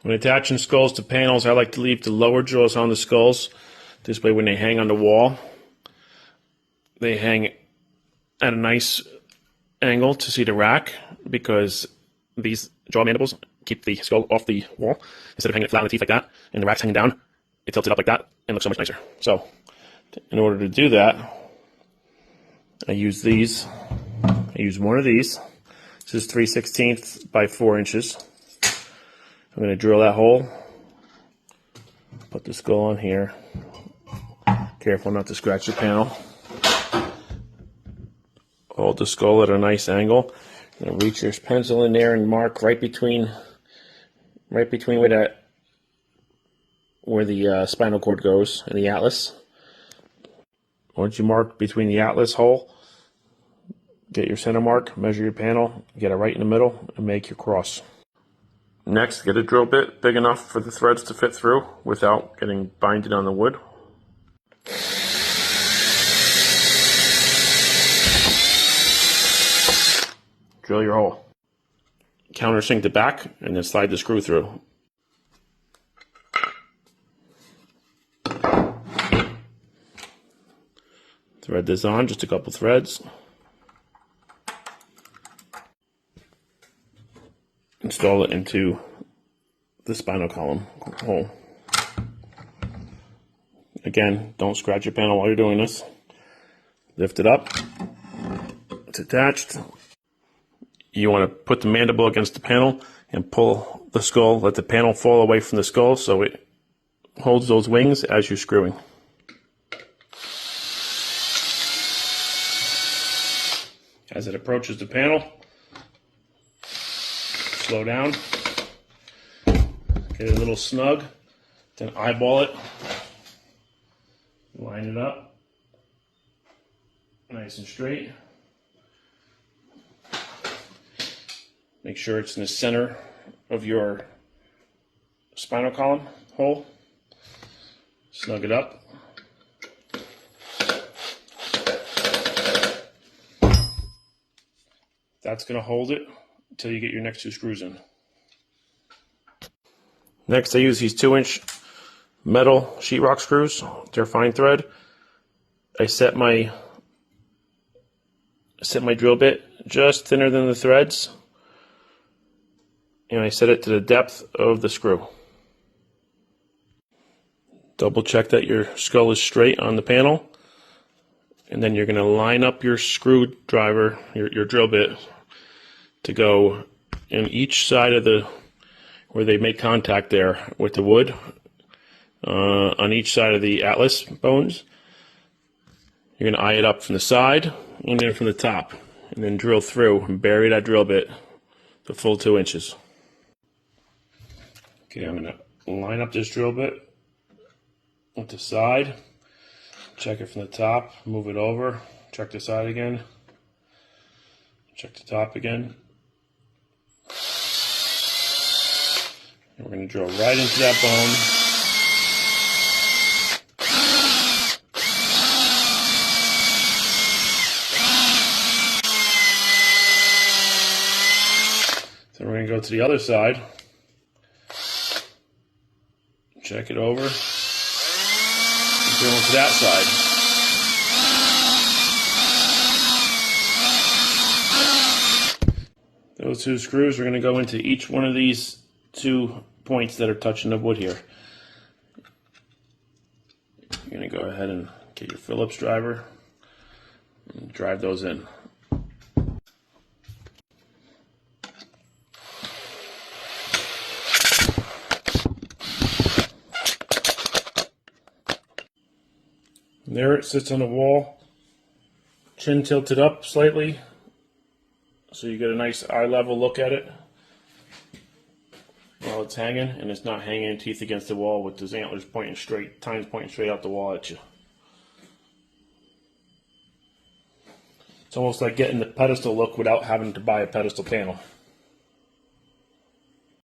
When attaching skulls to panels, I like to leave the lower jaws on the skulls. This way when they hang on the wall, they hang at a nice angle to see the rack, because these jaw mandibles keep the skull off the wall instead of hanging it flat on the teeth like that, and the rack's hanging down. It tilts it up like that and looks so much nicer. So in order to do that, I use these. I use one of these. This is 3/16 by 4 inches. I'm going to drill that hole, put the skull on here. Careful not to scratch the panel. Hold the skull at a nice angle. And reach your pencil in there and mark right between where the spinal cord goes and the atlas. Once you mark between the atlas hole, get your center mark, measure your panel, get it right in the middle, and make your cross. Next, get a drill bit big enough for the threads to fit through without getting binded on the wood. Drill your hole. Countersink the back and then slide the screw through. Thread this on, just a couple threads. Install it into the spinal column hole. Again, don't scratch your panel while you're doing this. Lift it up. It's attached. You want to put the mandible against the panel and pull the skull, let the panel fall away from the skull so it holds those wings as you're screwing. As it approaches the panel, slow down, get it a little snug, then eyeball it, line it up, nice and straight. Make sure it's in the center of your spinal column hole. Snug it up. That's going to hold it until you get your next 2 screws in. Next, I use these 2-inch metal sheetrock screws. They're fine thread. I set my drill bit just thinner than the threads, and I set it to the depth of the screw. Double check that your skull is straight on the panel, and then you're going to line up your screwdriver, your drill bit, to go in each side of where they make contact there with the wood, on each side of the atlas bones. You're going to eye it up from the side and then from the top, and then drill through and bury that drill bit the full 2 inches. Okay, I'm going to line up this drill bit with the side, check it from the top, move it over, check the side again, check the top again. And we're going to drill right into that bone. Then we're going to go to the other side, check it over, and drill into that side. Those 2 screws are going to go into each one of these 2 points that are touching the wood here. You're going to go ahead and get your Phillips driver and drive those in. There it sits on the wall, chin tilted up slightly, so you get a nice eye level look at it while it's hanging, and it's not hanging teeth against the wall with those antlers pointing straight, tines pointing straight out the wall at you. It's almost like getting the pedestal look without having to buy a pedestal panel.